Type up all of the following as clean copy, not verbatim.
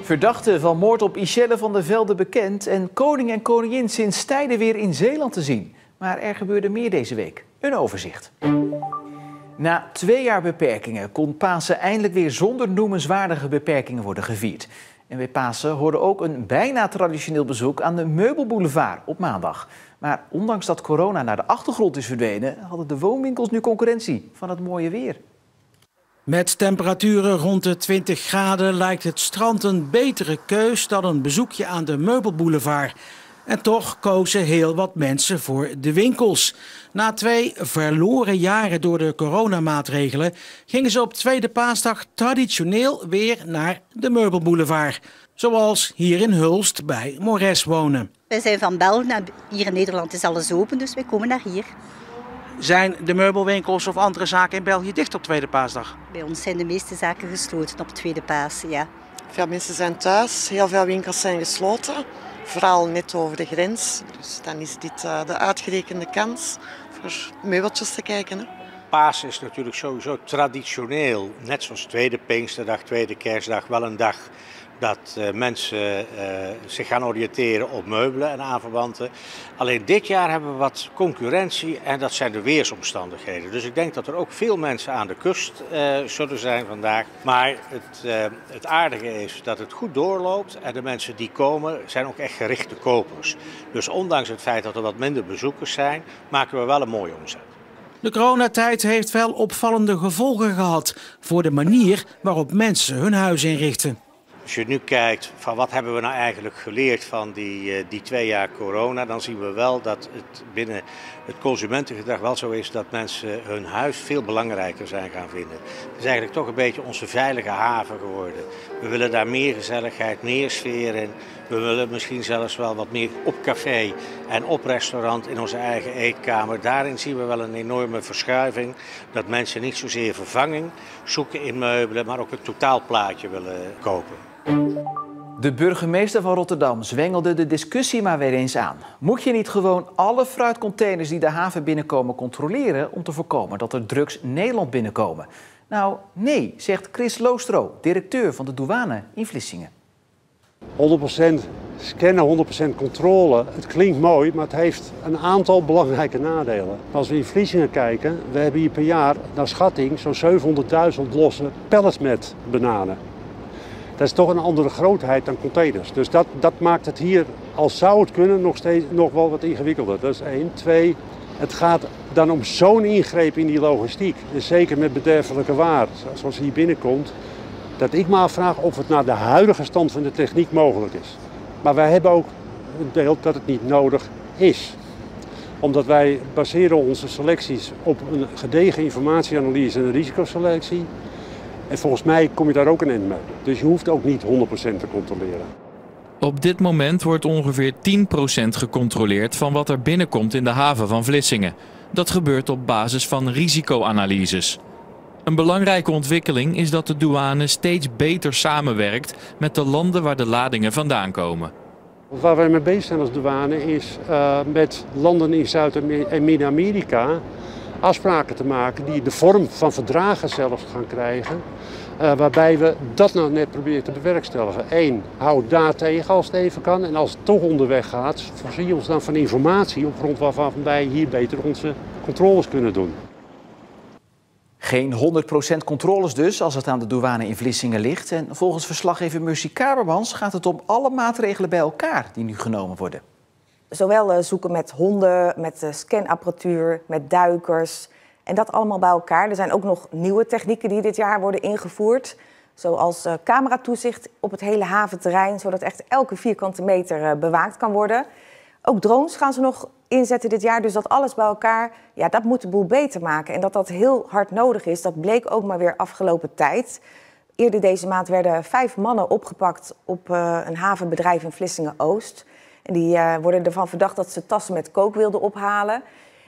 Verdachte van moord op Michelle van der Velde bekend en koning en koningin sinds tijden weer in Zeeland te zien. Maar er gebeurde meer deze week. Een overzicht. Na 2 jaar beperkingen kon Pasen eindelijk weer zonder noemenswaardige beperkingen worden gevierd. En bij Pasen hoorde ook een bijna traditioneel bezoek aan de Meubelboulevard op maandag. Maar ondanks dat corona naar de achtergrond is verdwenen, hadden de woonwinkels nu concurrentie van het mooie weer. Met temperaturen rond de 20 graden lijkt het strand een betere keus dan een bezoekje aan de Meubelboulevard. En toch kozen heel wat mensen voor de winkels. Na 2 verloren jaren door de coronamaatregelen gingen ze op Tweede Paasdag traditioneel weer naar de Meubelboulevard. Zoals hier in Hulst bij Mores wonen. Wij zijn van België, hier in Nederland is alles open, dus wij komen naar hier. Zijn de meubelwinkels of andere zaken in België dicht op Tweede Paasdag? Bij ons zijn de meeste zaken gesloten op Tweede Pasen, ja. Veel mensen zijn thuis, heel veel winkels zijn gesloten. Vooral net over de grens. Dus dan is dit de uitgerekende kans voor meubeltjes te kijken. Hè. Pasen is natuurlijk sowieso traditioneel, net zoals Tweede Pinksterdag, Tweede Kerstdag, wel een dag dat mensen zich gaan oriënteren op meubelen en aanverwanten. Alleen dit jaar hebben we wat concurrentie en dat zijn de weersomstandigheden. Dus ik denk dat er ook veel mensen aan de kust zullen zijn vandaag. Maar het aardige is dat het goed doorloopt en de mensen die komen zijn ook echt gerichte kopers. Dus ondanks het feit dat er wat minder bezoekers zijn, maken we wel een mooie omzet. De coronatijd heeft wel opvallende gevolgen gehad voor de manier waarop mensen hun huis inrichten. Als je nu kijkt van wat hebben we nou eigenlijk geleerd van die 2 jaar corona, dan zien we wel dat het binnen het consumentengedrag wel zo is dat mensen hun huis veel belangrijker zijn gaan vinden. Het is eigenlijk toch een beetje onze veilige haven geworden. We willen daar meer gezelligheid, meer sfeer in. We willen misschien zelfs wel wat meer op café en op restaurant in onze eigen eetkamer. Daarin zien we wel een enorme verschuiving. Dat mensen niet zozeer vervanging zoeken in meubelen, maar ook een totaalplaatje willen kopen. De burgemeester van Rotterdam zwengelde de discussie maar weer eens aan. Moet je niet gewoon alle fruitcontainers die de haven binnenkomen controleren om te voorkomen dat er drugs Nederland binnenkomen? Nou, nee, zegt Chris Loostro, directeur van de douane in Vlissingen. 100% scannen, 100% controle. Het klinkt mooi, maar het heeft een aantal belangrijke nadelen. Als we in Vlissingen kijken, we hebben hier per jaar naar schatting zo'n 700.000 losse pallets met bananen. Dat is toch een andere grootheid dan containers. Dus dat maakt het hier, al zou het kunnen, nog wel wat ingewikkelder. Dat is 1. 2, het gaat dan om zo'n ingreep in die logistiek. En zeker met bederfelijke waar, zoals hier binnenkomt. Dat ik me afvraag of het naar de huidige stand van de techniek mogelijk is. Maar wij hebben ook het beeld dat het niet nodig is. Omdat wij baseren onze selecties op een gedegen informatieanalyse en een risicoselectie. En volgens mij kom je daar ook een eind mee. Dus je hoeft ook niet 100% te controleren. Op dit moment wordt ongeveer 10% gecontroleerd van wat er binnenkomt in de haven van Vlissingen. Dat gebeurt op basis van risicoanalyses. Een belangrijke ontwikkeling is dat de douane steeds beter samenwerkt met de landen waar de ladingen vandaan komen. Waar wij mee bezig zijn als douane is met landen in Zuid- en Midden-Amerika afspraken te maken die de vorm van verdragen zelfs gaan krijgen. Waarbij we dat nou net proberen te bewerkstelligen. 1, hou daar tegen als het even kan. En als het toch onderweg gaat, voorzie ons dan van informatie op grond waarvan wij hier beter onze controles kunnen doen. Geen 100% controles dus als het aan de douane in Vlissingen ligt. En volgens verslaggever Mercy Kabermans gaat het om alle maatregelen bij elkaar die nu genomen worden. Zowel zoeken met honden, met scanapparatuur, met duikers en dat allemaal bij elkaar. Er zijn ook nog nieuwe technieken die dit jaar worden ingevoerd. Zoals cameratoezicht op het hele haventerrein, zodat echt elke vierkante meter bewaakt kan worden. Ook drones gaan ze nog inzetten dit jaar, dus dat alles bij elkaar, ja, dat moet de boel beter maken. En dat dat heel hard nodig is, dat bleek ook maar weer afgelopen tijd. Eerder deze maand werden 5 mannen opgepakt op een havenbedrijf in Vlissingen-Oost. En die worden ervan verdacht dat ze tassen met kook wilden ophalen.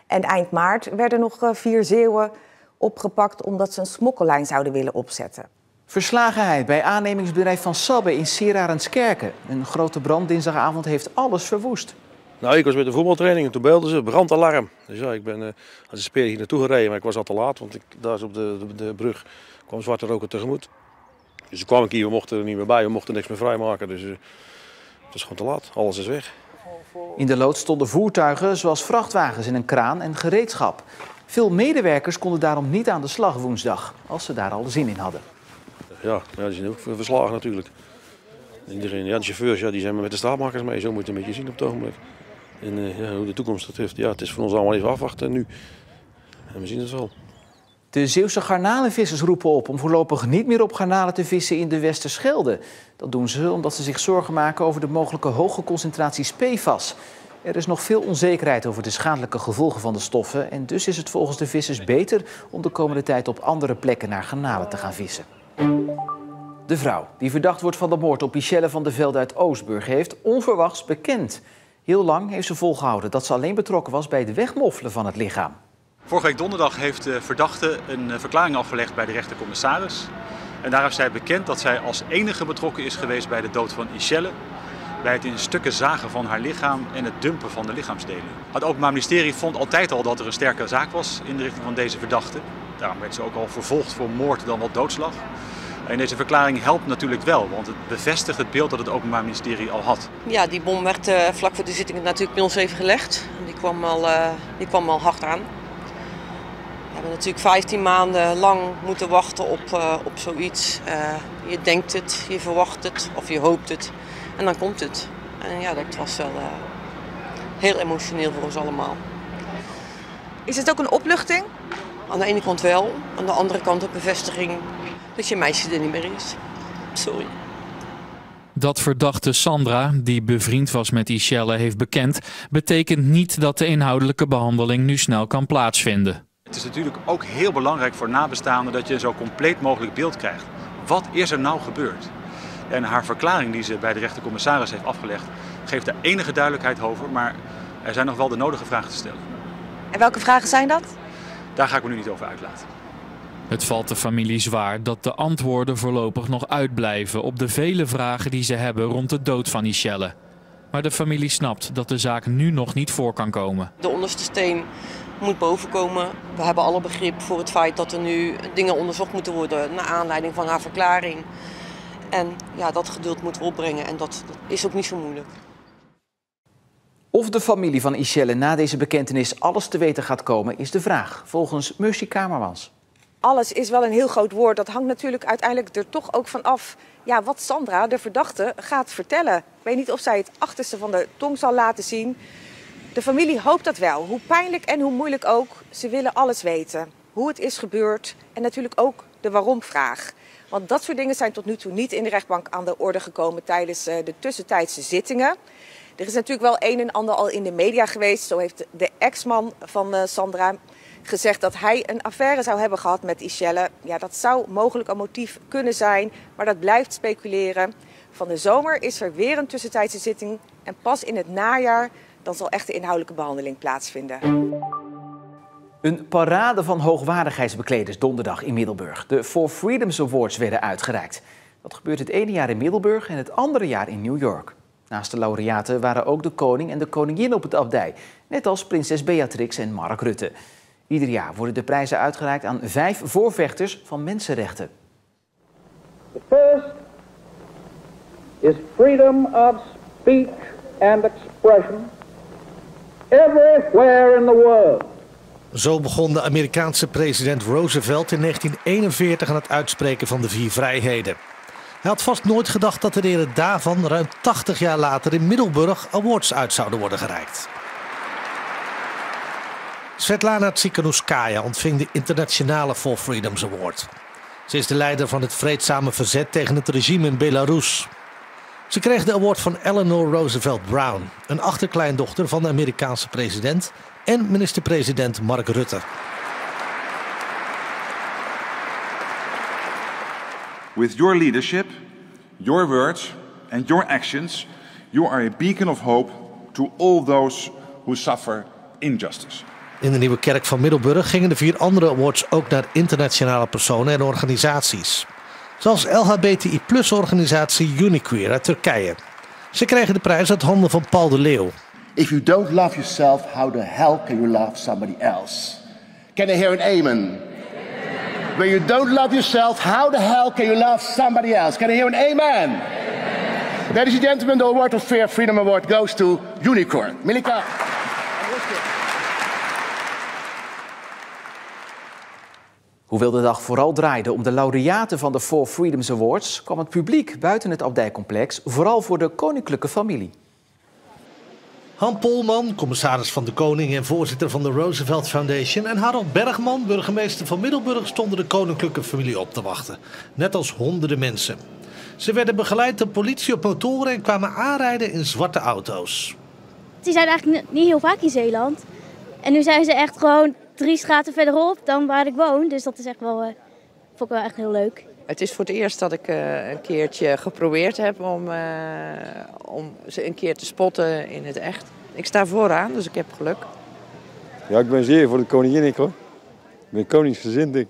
En eind maart werden nog 4 Zeeuwen opgepakt omdat ze een smokkellijn zouden willen opzetten. Verslagenheid bij aannemingsbedrijf Van Sabbe in Sierarenskerken. Een grote brand dinsdagavond heeft alles verwoest. Nou, ik was met de voetbaltraining en toen belden ze brandaalarm. Dus ja, ik ben als een speer hier naartoe gereden, maar ik was al te laat, want daar op de brug kwam zwarte roken tegemoet. Dus toen kwam ik hier, we mochten er niet meer bij, we mochten niks meer vrijmaken. Dus het is gewoon te laat, alles is weg. In de loods stonden voertuigen zoals vrachtwagens en een kraan en gereedschap. Veel medewerkers konden daarom niet aan de slag woensdag, als ze daar al zin in hadden. Ja, die zijn ook verslagen natuurlijk. Iedereen, de chauffeurs die zijn met de straatmakers mee, zo moet je het een beetje zien op het ogenblik. En hoe de toekomst dat heeft, het is voor ons allemaal even afwachten nu. En we zien het wel. De Zeeuwse garnalenvissers roepen op om voorlopig niet meer op garnalen te vissen in de Westerschelde. Dat doen ze omdat ze zich zorgen maken over de mogelijke hoge concentraties PFAS. Er is nog veel onzekerheid over de schadelijke gevolgen van de stoffen. En dus is het volgens de vissers beter om de komende tijd op andere plekken naar garnalen te gaan vissen. De vrouw die verdacht wordt van de moord op Michelle van der Velde uit Oostburg heeft onverwachts bekend. Heel lang heeft ze volgehouden dat ze alleen betrokken was bij het wegmoffelen van het lichaam. Vorige week donderdag heeft de verdachte een verklaring afgelegd bij de rechtercommissaris. En daar heeft zij bekend dat zij als enige betrokken is geweest bij de dood van Michelle. Bij het in stukken zagen van haar lichaam en het dumpen van de lichaamsdelen. Het Openbaar Ministerie vond altijd al dat er een sterke zaak was in de richting van deze verdachte. Daarom werd ze ook al vervolgd voor moord dan wel doodslag. En deze verklaring helpt natuurlijk wel, want het bevestigt het beeld dat het Openbaar Ministerie al had. Ja, die bom werd vlak voor de zitting natuurlijk bij ons even gelegd. Die kwam al hard aan. We hebben natuurlijk 15 maanden lang moeten wachten op zoiets. Je denkt het, je verwacht het of je hoopt het en dan komt het. En ja, dat was wel heel emotioneel voor ons allemaal. Is het ook een opluchting? Aan de ene kant wel, aan de andere kant een bevestiging dat je meisje er niet meer is. Sorry. Dat verdachte Sandra, die bevriend was met Michelle, heeft bekend, betekent niet dat de inhoudelijke behandeling nu snel kan plaatsvinden. Het is natuurlijk ook heel belangrijk voor nabestaanden dat je een zo compleet mogelijk beeld krijgt. Wat is er nou gebeurd? En haar verklaring die ze bij de rechtercommissaris heeft afgelegd, geeft er enige duidelijkheid over, maar er zijn nog wel de nodige vragen te stellen. En welke vragen zijn dat? Daar ga ik me nu niet over uitlaten. Het valt de familie zwaar dat de antwoorden voorlopig nog uitblijven op de vele vragen die ze hebben rond de dood van Michelle. Maar de familie snapt dat de zaak nu nog niet voor kan komen. De onderste steen moet bovenkomen. We hebben alle begrip voor het feit dat er nu dingen onderzocht moeten worden naar aanleiding van haar verklaring. En ja, dat geduld moeten we opbrengen en dat is ook niet zo moeilijk. Of de familie van Michelle na deze bekentenis alles te weten gaat komen, is de vraag, volgens Mercy Kamermans. Alles is wel een heel groot woord. Dat hangt natuurlijk uiteindelijk er toch ook van af wat Sandra, de verdachte, gaat vertellen. Ik weet niet of zij het achterste van de tong zal laten zien. De familie hoopt dat wel. Hoe pijnlijk en hoe moeilijk ook, ze willen alles weten. Hoe het is gebeurd en natuurlijk ook de waarom-vraag. Want dat soort dingen zijn tot nu toe niet in de rechtbank aan de orde gekomen tijdens de tussentijdse zittingen. Er is natuurlijk wel een en ander al in de media geweest. Zo heeft de ex-man van Sandra gezegd dat hij een affaire zou hebben gehad met Michelle. Ja, dat zou mogelijk een motief kunnen zijn, maar dat blijft speculeren. Van de zomer is er weer een tussentijdse zitting en pas in het najaar dan zal echt de inhoudelijke behandeling plaatsvinden. Een parade van hoogwaardigheidsbekleders donderdag in Middelburg. De For Freedoms Awards werden uitgereikt. Dat gebeurt het ene jaar in Middelburg en het andere jaar in New York. Naast de laureaten waren ook de koning en de koningin op het abdij. Net als prinses Beatrix en Mark Rutte. Ieder jaar worden de prijzen uitgereikt aan 5 voorvechters van mensenrechten. The first is freedom of speech and expression everywhere in the world. Zo begon de Amerikaanse president Roosevelt in 1941 aan het uitspreken van de 4 vrijheden. Hij had vast nooit gedacht dat er ere daarvan ruim 80 jaar later in Middelburg awards uit zouden worden gereikt. Svetlana Tsikhanouskaya ontving de internationale For Freedoms Award. Ze is de leider van het vreedzame verzet tegen het regime in Belarus. Ze kreeg de award van Eleanor Roosevelt Brown, een achterkleindochter van de Amerikaanse president en minister-president Mark Rutte. With your leadership, your words and your actions, you are a beacon of hope to all those who suffer injustice. In de Nieuwe Kerk van Middelburg gingen de 4 andere awards ook naar internationale personen en organisaties. Zoals LHBTI+-organisatie Uniqueer uit Turkije. Ze kregen de prijs uit handen van Paul de Leeuw. If you don't love yourself, how the hell can you love somebody else? Can I hear an amen? When you don't love yourself, how the hell can you love somebody else? Can I hear an amen? Ladies and gentlemen, the Award of Fair Freedom Award goes to Unicorn. Milika. Hoewel de dag vooral draaide om de laureaten van de Four Freedoms Awards, kwam het publiek buiten het abdijcomplex vooral voor de koninklijke familie. Han Polman, commissaris van de Koning en voorzitter van de Roosevelt Foundation, en Harold Bergman, burgemeester van Middelburg, stonden de koninklijke familie op te wachten. Net als honderden mensen. Ze werden begeleid door politie op motoren en kwamen aanrijden in zwarte auto's. Die zijn eigenlijk niet heel vaak in Zeeland. En nu zijn ze echt gewoon 3 straten verderop dan waar ik woon. Dus dat is echt wel, vond ik wel echt heel leuk. Het is voor het eerst dat ik een keertje geprobeerd heb om ze een keer te spotten in het echt. Ik sta vooraan, dus ik heb geluk. Ja, ik ben zeer voor de koningin, ik hoor. Ik ben koningsgezind, ik.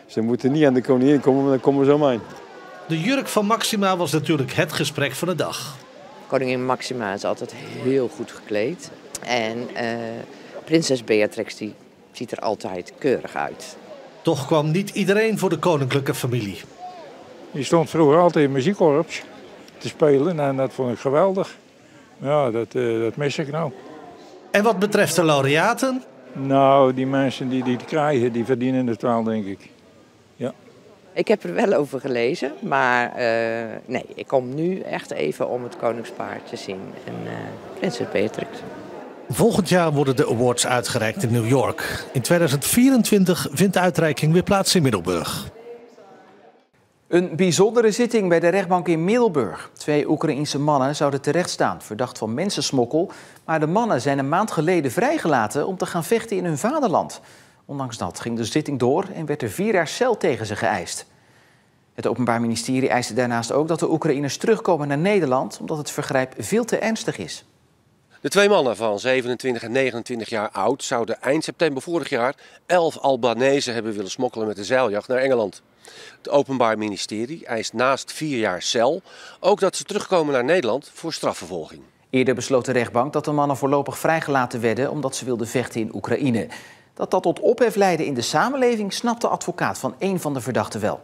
Ze moeten niet aan de koningin komen, maar dan komen ze aan mij. De jurk van Maxima was natuurlijk het gesprek van de dag. Koningin Maxima is altijd heel goed gekleed. En prinses Beatrix die ziet er altijd keurig uit. Toch kwam niet iedereen voor de koninklijke familie. Je stond vroeger altijd in muziekkorps te spelen en dat vond ik geweldig. Ja, dat mis ik nou. En wat betreft de laureaten? Nou, die mensen die het krijgen, die verdienen het wel, denk ik. Ja. Ik heb er wel over gelezen, maar nee, ik kom nu echt even om het koningspaar te zien en prinses Beatrix. Volgend jaar worden de awards uitgereikt in New York. In 2024 vindt de uitreiking weer plaats in Middelburg. Een bijzondere zitting bij de rechtbank in Middelburg. 2 Oekraïense mannen zouden terechtstaan, verdacht van mensensmokkel. Maar de mannen zijn een maand geleden vrijgelaten om te gaan vechten in hun vaderland. Ondanks dat ging de zitting door en werd er 4 jaar cel tegen ze geëist. Het Openbaar Ministerie eiste daarnaast ook dat de Oekraïners terugkomen naar Nederland, omdat het vergrijp veel te ernstig is. De 2 mannen van 27 en 29 jaar oud zouden eind september vorig jaar 11 Albanezen hebben willen smokkelen met de zeiljacht naar Engeland. Het Openbaar Ministerie eist naast 4 jaar cel ook dat ze terugkomen naar Nederland voor strafvervolging. Eerder besloot de rechtbank dat de mannen voorlopig vrijgelaten werden omdat ze wilden vechten in Oekraïne. Dat tot ophef leidde in de samenleving snapt de advocaat van één van de verdachten wel.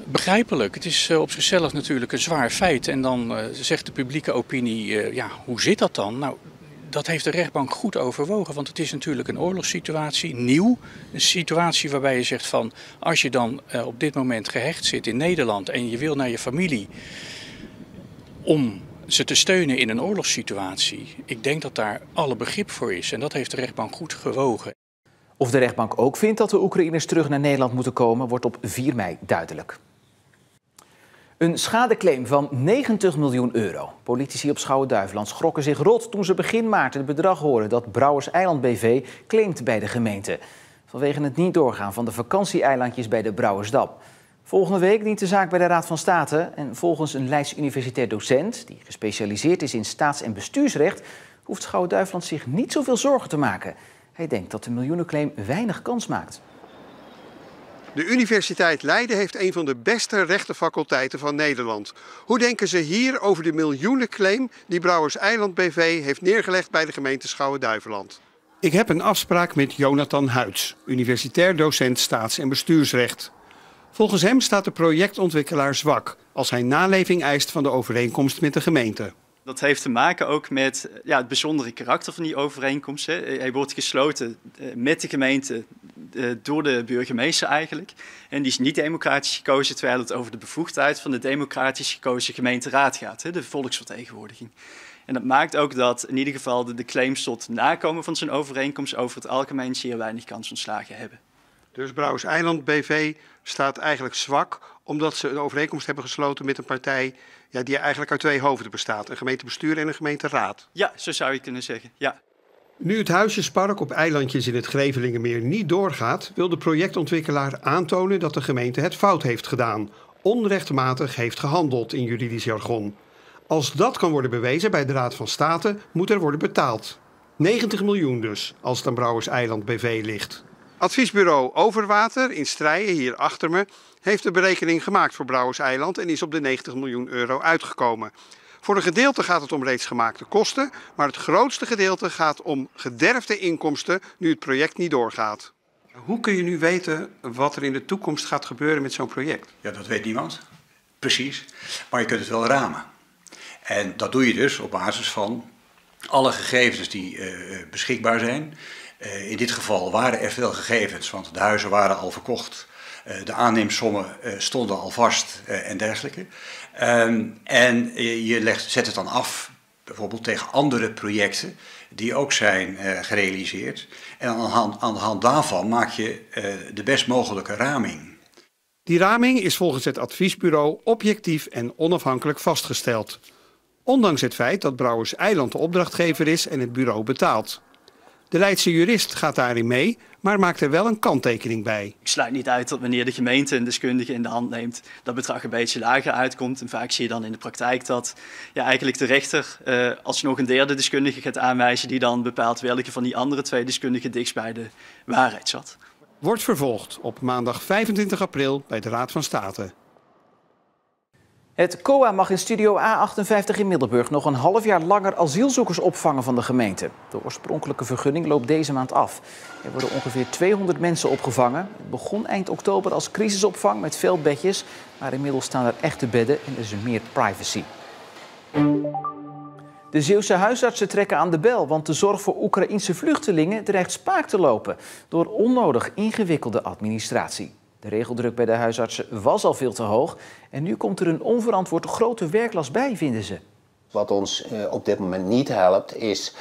Begrijpelijk. Het is op zichzelf natuurlijk een zwaar feit. En dan zegt de publieke opinie, ja, hoe zit dat dan? Nou, dat heeft de rechtbank goed overwogen. Want het is natuurlijk een oorlogssituatie, nieuw. Een situatie waarbij je zegt van, als je dan op dit moment gehecht zit in Nederland en je wil naar je familie om ze te steunen in een oorlogssituatie. Ik denk dat daar alle begrip voor is. En dat heeft de rechtbank goed gewogen. Of de rechtbank ook vindt dat de Oekraïners terug naar Nederland moeten komen, wordt op 4 mei duidelijk. Een schadeclaim van 90 miljoen euro. Politici op Schouwen-Duiveland schrokken zich rot toen ze begin maart het bedrag hoorden dat Brouwers Eiland BV claimt bij de gemeente. Vanwege het niet doorgaan van de vakantieeilandjes bij de Brouwersdam. Volgende week dient de zaak bij de Raad van State en volgens een Leids universitair docent die gespecialiseerd is in staats- en bestuursrecht hoeft Schouwen-Duiveland zich niet zoveel zorgen te maken. Hij denkt dat de miljoenenclaim weinig kans maakt. De Universiteit Leiden heeft een van de beste rechtenfaculteiten van Nederland. Hoe denken ze hier over de miljoenenclaim die Brouwers Eiland BV heeft neergelegd bij de gemeente Schouwen-Duiveland? Ik heb een afspraak met Jonathan Huids, universitair docent staats- en bestuursrecht. Volgens hem staat de projectontwikkelaar zwak als hij naleving eist van de overeenkomst met de gemeente. Dat heeft te maken ook met het bijzondere karakter van die overeenkomst. Hij wordt gesloten met de gemeente door de burgemeester eigenlijk. En die is niet democratisch gekozen, terwijl het over de bevoegdheid van de democratisch gekozen gemeenteraad gaat, de volksvertegenwoordiging. En dat maakt ook dat in ieder geval de claims tot nakomen van zijn overeenkomst over het algemeen zeer weinig kans van slagen hebben. Dus Brouwers Eiland BV staat eigenlijk zwak omdat ze een overeenkomst hebben gesloten met een partij die eigenlijk uit 2 hoofden bestaat. Een gemeentebestuur en een gemeenteraad. Ja, zo zou je kunnen zeggen, ja. Nu het Huisjespark op eilandjes in het Grevelingenmeer niet doorgaat, wil de projectontwikkelaar aantonen dat de gemeente het fout heeft gedaan. Onrechtmatig heeft gehandeld in juridisch jargon. Als dat kan worden bewezen bij de Raad van State, moet er worden betaald. 90 miljoen dus, als het aan Brouwers Eiland BV ligt. Adviesbureau Overwater in Strijen, hier achter me, heeft de berekening gemaakt voor Brouwers Eiland en is op de 90 miljoen euro uitgekomen. Voor een gedeelte gaat het om reeds gemaakte kosten, maar het grootste gedeelte gaat om gederfde inkomsten nu het project niet doorgaat. Hoe kun je nu weten wat er in de toekomst gaat gebeuren met zo'n project? Ja, dat weet niemand. Precies. Maar je kunt het wel ramen. En dat doe je dus op basis van alle gegevens die beschikbaar zijn. In dit geval waren er veel gegevens, want de huizen waren al verkocht. De aanneemsommen stonden al vast en dergelijke. En je zet het dan af, bijvoorbeeld tegen andere projecten die ook zijn gerealiseerd. En aan de hand daarvan maak je de best mogelijke raming. Die raming is volgens het adviesbureau objectief en onafhankelijk vastgesteld. Ondanks het feit dat Brouwers Eiland de opdrachtgever is en het bureau betaalt. De Leidse jurist gaat daarin mee, maar maakt er wel een kanttekening bij. Ik sluit niet uit dat wanneer de gemeente een deskundige in de hand neemt, dat bedrag een beetje lager uitkomt. En vaak zie je dan in de praktijk dat eigenlijk de rechter alsnog een derde deskundige gaat aanwijzen die dan bepaalt welke van die andere 2 deskundigen dichtst bij de waarheid zat. Wordt vervolgd op maandag 25 april bij de Raad van State. Het COA mag in Studio A58 in Middelburg nog een half jaar langer asielzoekers opvangen van de gemeente. De oorspronkelijke vergunning loopt deze maand af. Er worden ongeveer 200 mensen opgevangen. Het begon eind oktober als crisisopvang met veel bedjes, maar inmiddels staan er echte bedden en is er meer privacy. De Zeeuwse huisartsen trekken aan de bel, want de zorg voor Oekraïense vluchtelingen dreigt spaak te lopen door onnodig ingewikkelde administratie. De regeldruk bij de huisartsen was al veel te hoog en nu komt er een onverantwoord grote werklast bij, vinden ze. Wat ons op dit moment niet helpt is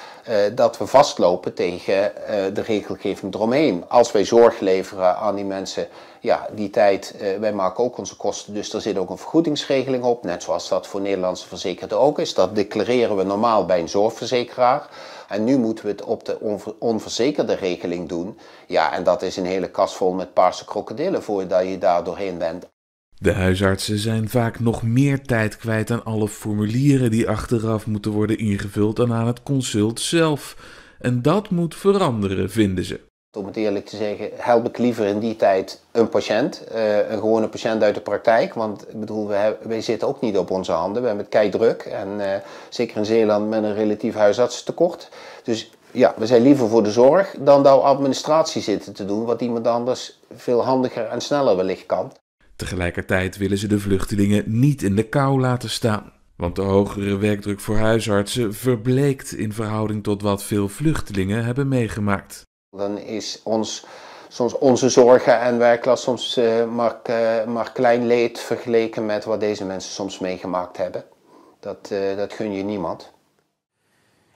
dat we vastlopen tegen de regelgeving eromheen. Als wij zorg leveren aan die mensen, ja, die tijd, wij maken ook onze kosten, dus er zit ook een vergoedingsregeling op, net zoals dat voor Nederlandse verzekerden ook is. Dat declareren we normaal bij een zorgverzekeraar. En nu moeten we het op de onverzekerde regeling doen. Ja, en dat is een hele kast vol met paarse krokodillen voordat je daar doorheen bent. De huisartsen zijn vaak nog meer tijd kwijt aan alle formulieren die achteraf moeten worden ingevuld dan aan het consult zelf. En dat moet veranderen, vinden ze. Om het eerlijk te zeggen, help ik liever in die tijd een patiënt, een gewone patiënt uit de praktijk. Want ik bedoel, wij zitten ook niet op onze handen, we hebben het keidruk. En zeker in Zeeland met een relatief huisartsentekort. Dus ja, we zijn liever voor de zorg dan daar administratie zitten te doen, wat iemand anders veel handiger en sneller wellicht kan. Tegelijkertijd willen ze de vluchtelingen niet in de kou laten staan. Want de hogere werkdruk voor huisartsen verbleekt in verhouding tot wat veel vluchtelingen hebben meegemaakt. Dan is soms onze zorgen en werklast soms maar klein leed vergeleken met wat deze mensen soms meegemaakt hebben. Dat gun je niemand.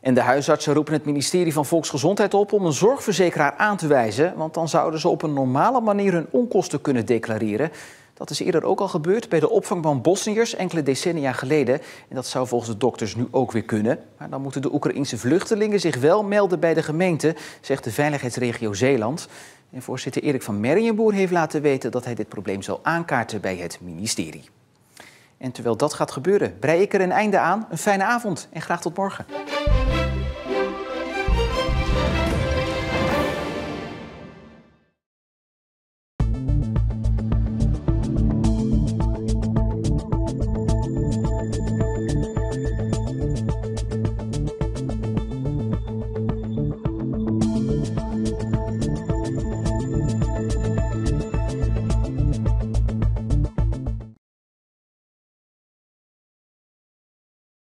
En de huisartsen roepen het ministerie van Volksgezondheid op om een zorgverzekeraar aan te wijzen, want dan zouden ze op een normale manier hun onkosten kunnen declareren. Dat is eerder ook al gebeurd bij de opvang van Bosniërs enkele decennia geleden. En dat zou volgens de dokters nu ook weer kunnen. Maar dan moeten de Oekraïense vluchtelingen zich wel melden bij de gemeente, zegt de veiligheidsregio Zeeland. En voorzitter Erik van Merrijenboer heeft laten weten dat hij dit probleem zal aankaarten bij het ministerie. En terwijl dat gaat gebeuren, brei ik er een einde aan. Een fijne avond en graag tot morgen.